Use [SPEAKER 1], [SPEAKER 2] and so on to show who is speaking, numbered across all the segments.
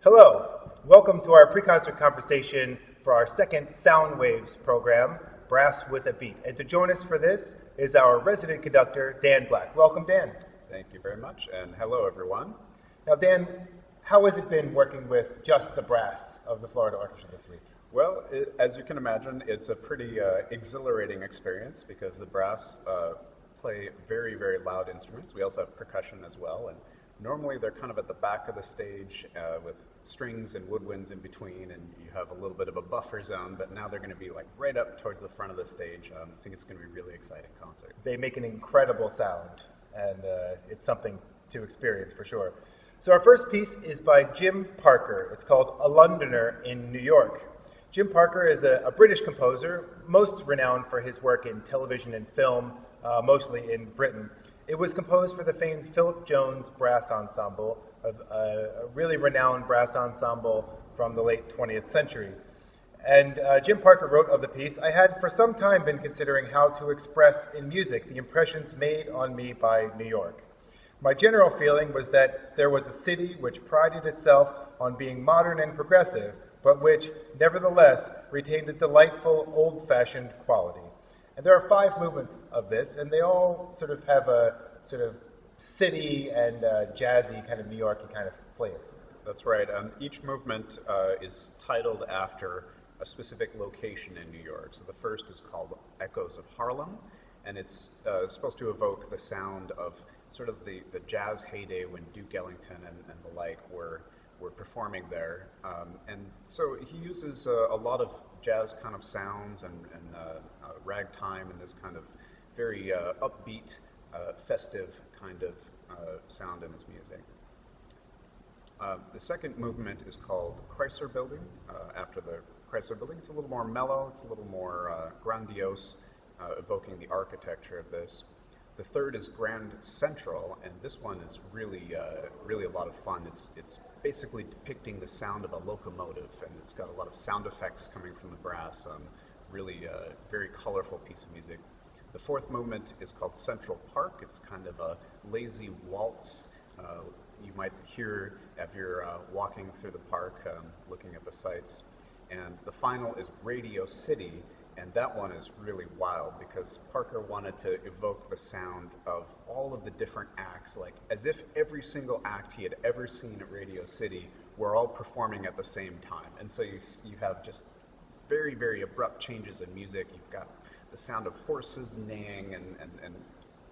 [SPEAKER 1] Hello, welcome to our pre-concert conversation for our second Soundwaves program, Brass with a Beat. And to join us for this is our resident conductor, Dan Black. Welcome, Dan.
[SPEAKER 2] Thank you very much, and hello, everyone.
[SPEAKER 1] Now, Dan, how has it been working with just the brass of the Florida Orchestra this week?
[SPEAKER 2] Well, as you can imagine, it's a pretty exhilarating experience because the brass play very, very loud instruments. We also have percussion as well, and normally they're kind of at the back of the stage with strings and woodwinds in between, and you have a little bit of a buffer zone, but now they're going to be like right up towards the front of the stage. I think it's going to be a really exciting concert.
[SPEAKER 1] They make an incredible sound, and it's something to experience for sure. So our first piece is by Jim Parker. It's called A Londoner in New York. Jim Parker is a British composer, most renowned for his work in television and film, mostly in Britain. It was composed for the famed Philip Jones Brass Ensemble, a really renowned brass ensemble from the late 20th century. And Jim Parker wrote of the piece, "I had for some time been considering how to express in music the impressions made on me by New York. My general feeling was that there was a city which prided itself on being modern and progressive, but which, nevertheless, retained a delightful, old-fashioned quality." And there are 5 movements of this, and they all sort of have a sort of city and jazzy kind of New Yorky kind of flavor.
[SPEAKER 2] That's right. Each movement is titled after a specific location in New York. So the first is called Echoes of Harlem, and it's supposed to evoke the sound of sort of the jazz heyday when Duke Ellington and the like were performing there. And so he uses a lot of jazz kind of sounds and ragtime and this kind of very upbeat, festive kind of sound in his music. The second movement is called Koetsier Building, after the Koetsier Building. It's a little more mellow, it's a little more grandiose, evoking the architecture of this. The third is Grand Central, and this one is really a lot of fun. It's basically depicting the sound of a locomotive, and it's got a lot of sound effects coming from the brass. Really very colorful piece of music. The fourth movement is called Central Park. It's kind of a lazy waltz you might hear if you're walking through the park, looking at the sights. And the final is Radio City. And that one is really wild because Parker wanted to evoke the sound of all of the different acts, like as if every single act he had ever seen at Radio City were all performing at the same time. And so you have just very, very abrupt changes in music. You've got the sound of horses neighing, and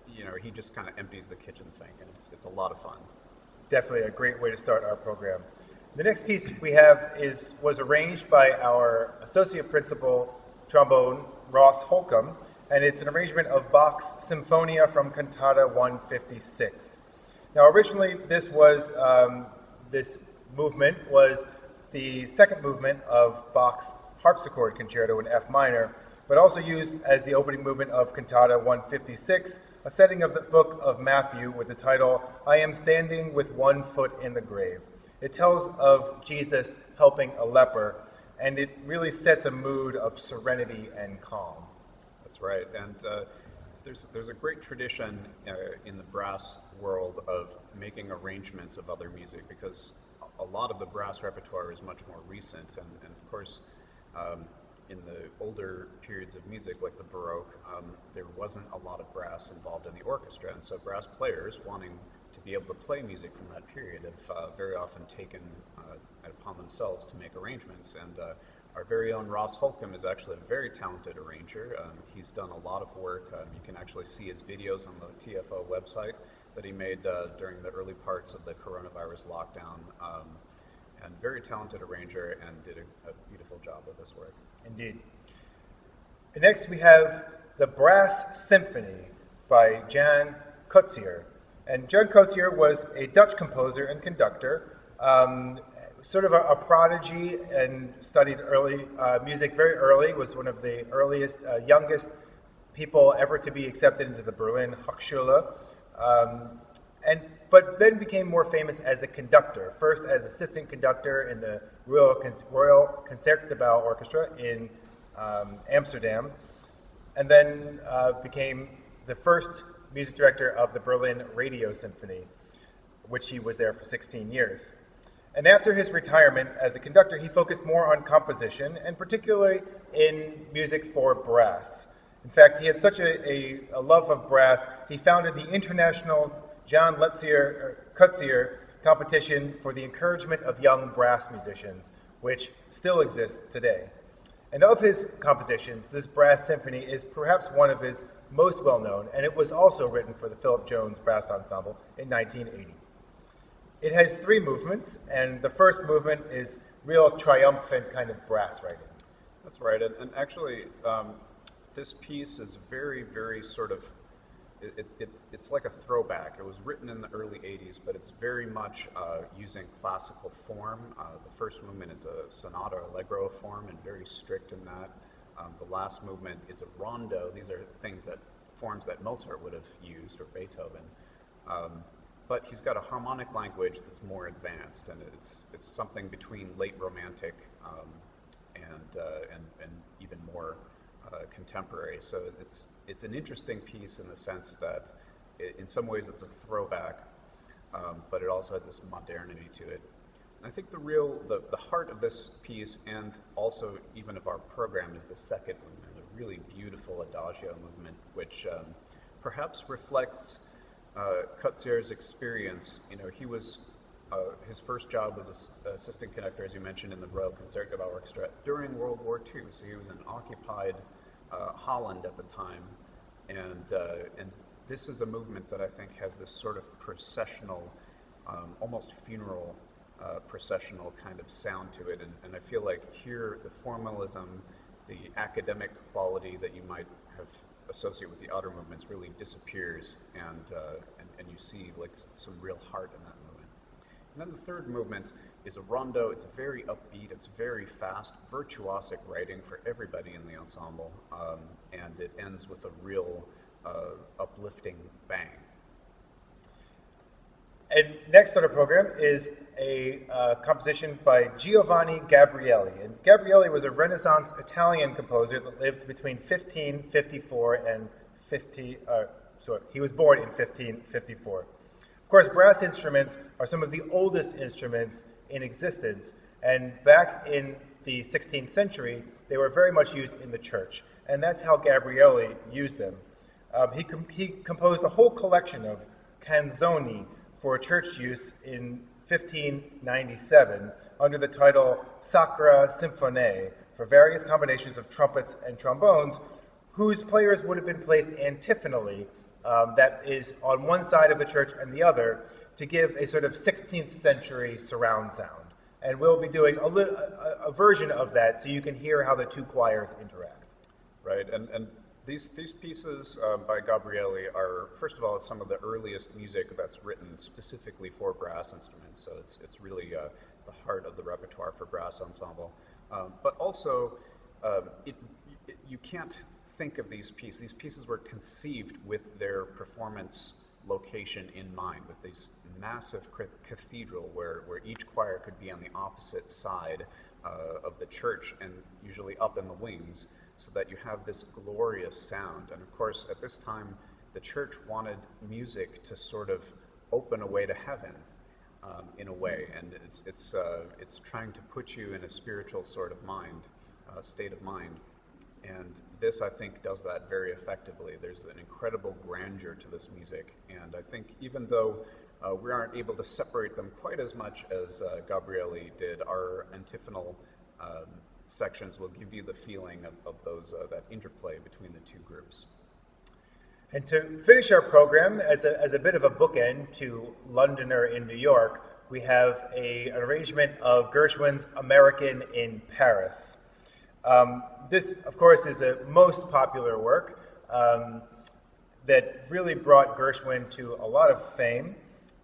[SPEAKER 2] you know, he just kind of empties the kitchen sink, and it's a lot of fun.
[SPEAKER 1] Definitely a great way to start our program. The next piece we have was arranged by our associate principal trombone, Ross Holcomb, and it's an arrangement of Bach's Sinfonia from Cantata 156. Now, originally, this movement was the second movement of Bach's harpsichord concerto in F minor, but also used as the opening movement of Cantata 156, a setting of the book of Matthew with the title, "I Am Standing with One Foot in the Grave." It tells of Jesus helping a leper, and it really sets a mood of serenity and calm.
[SPEAKER 2] That's right, and there's a great tradition in the brass world of making arrangements of other music, because a lot of the brass repertoire is much more recent, and of course, in the older periods of music, like the Baroque, there wasn't a lot of brass involved in the orchestra, and so brass players wanting to be able to play music from that period have very often taken it upon themselves to make arrangements. And our very own Ross Holcomb is actually a very talented arranger. He's done a lot of work. You can actually see his videos on the TFO website that he made during the early parts of the coronavirus lockdown. And very talented arranger, and did a beautiful job with this work.
[SPEAKER 1] Indeed. And next we have the Brass Symphony by Jan Koetsier. And Jan Koetsier was a Dutch composer and conductor, sort of a prodigy, and studied early music very early, was one of the earliest, youngest people ever to be accepted into the Berlin Hochschule, but then became more famous as a conductor, first as assistant conductor in the Royal Concertgebouw Orchestra in Amsterdam, and then became the first music director of the Berlin Radio Symphony, which he was there for 16 years. And after his retirement as a conductor, he focused more on composition, and particularly in music for brass. In fact, he had such a love of brass, he founded the International Koetsier competition for the encouragement of young brass musicians, which still exists today. And of his compositions, this brass symphony is perhaps one of his most well-known, and it was also written for the Philip Jones Brass Ensemble in 1980. It has 3 movements, and the first movement is real triumphant kind of brass writing.
[SPEAKER 2] That's right, and actually, this piece is very, very sort of, it's like a throwback. It was written in the early 80s, but it's very much using classical form. The first movement is a sonata allegro form and very strict in that. The last movement is a rondo. These are forms that Mozart would have used, or Beethoven. But he's got a harmonic language that's more advanced, and it's something between late Romantic and even more contemporary. So it's an interesting piece in the sense that in some ways it's a throwback, but it also had this modernity to it. And I think the heart of this piece, and also even of our program, is the second movement, a really beautiful adagio movement, which perhaps reflects Koetsier's experience. You know, he was his first job was as assistant conductor, as you mentioned, in the Royal Concertgebouw Orchestra during World War II. So he was in occupied Holland at the time, and this is a movement that I think has this sort of processional, almost funeral processional kind of sound to it, and I feel like here the formalism, the academic quality that you might have associated with the other movements really disappears, and you see like some real heart in that movement. And then the third movement is a rondo. It's very upbeat, it's very fast, virtuosic writing for everybody in the ensemble, and it ends with a real uplifting bang.
[SPEAKER 1] And next on our program is a composition by Giovanni Gabrieli. And Gabrieli was a Renaissance Italian composer that lived between 1554 and he was born in 1554. Of course, brass instruments are some of the oldest instruments in existence, and back in the 16th century, they were very much used in the church, and that's how Gabrieli used them. He composed a whole collection of canzoni for church use in 1597 under the title Sacra Symphonie for various combinations of trumpets and trombones, whose players would have been placed antiphonally, that is on one side of the church and the other, to give a sort of 16th century surround sound. And we'll be doing a version of that so you can hear how the two choirs interact.
[SPEAKER 2] Right, and these pieces by Gabrieli are, first of all, it's some of the earliest music that's written specifically for brass instruments, so it's really the heart of the repertoire for brass ensemble. But also, you can't think of these pieces. These pieces were conceived with their performance location in mind, with this massive cathedral where each choir could be on the opposite side of the church and usually up in the wings, so that you have this glorious sound. And of course, at this time, the church wanted music to sort of open a way to heaven, in a way, and it's trying to put you in a spiritual sort of mind, state of mind. And this, I think, does that very effectively. There's an incredible grandeur to this music, and I think even though we aren't able to separate them quite as much as Gabrieli did, our antiphonal sections will give you the feeling of those that interplay between the two groups.
[SPEAKER 1] And to finish our program, as a bit of a bookend to Londoner in New York, we have an arrangement of Gershwin's American in Paris. This, of course, is a most popular work that really brought Gershwin to a lot of fame.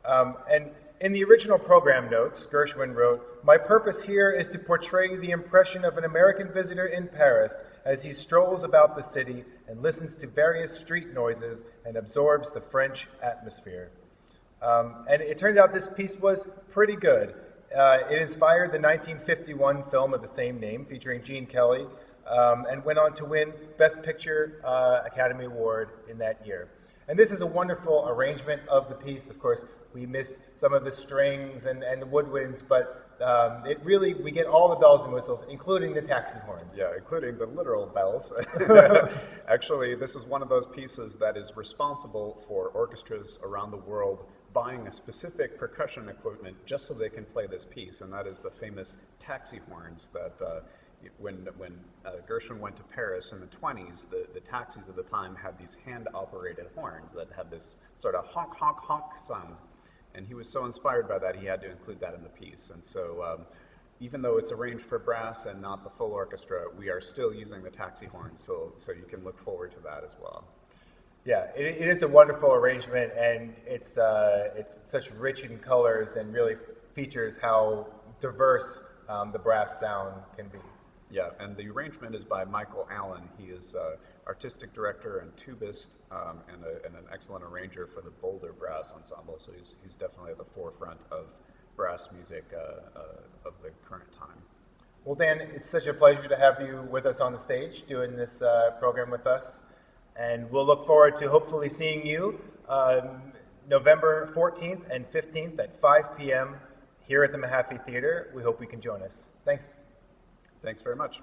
[SPEAKER 1] And in the original program notes, Gershwin wrote, "My purpose here is to portray the impression of an American visitor in Paris as he strolls about the city and listens to various street noises and absorbs the French atmosphere." And it turned out this piece was pretty good. It inspired the 1951 film of the same name, featuring Gene Kelly, and went on to win Best Picture Academy Award in that year. And this is a wonderful arrangement of the piece. Of course, We miss some of the strings and the woodwinds, but we get all the bells and whistles, including the taxi horns.
[SPEAKER 2] Yeah, including the literal bells. Actually, this is one of those pieces that is responsible for orchestras around the world buying a specific percussion equipment just so they can play this piece, and that is the famous taxi horns that when Gershwin went to Paris in the 20s, the taxis of the time had these hand-operated horns that had this sort of honk, honk, honk sound. And he was so inspired by that, he had to include that in the piece. And so even though it's arranged for brass and not the full orchestra, we are still using the taxi horns, so you can look forward to that as well.
[SPEAKER 1] Yeah, it is a wonderful arrangement, and it's such rich in colors and really features how diverse the brass sound can be.
[SPEAKER 2] Yeah, and the arrangement is by Michael Allen. He is artistic director and tubist and an excellent arranger for the Boulder Brass Ensemble, so he's definitely at the forefront of brass music of the current time.
[SPEAKER 1] Well, Dan, it's such a pleasure to have you with us on the stage doing this program with us, and we'll look forward to hopefully seeing you November 14th and 15th at 5 p.m. here at the Mahaffey Theater. We hope you can join us. Thanks.
[SPEAKER 2] Thanks very much.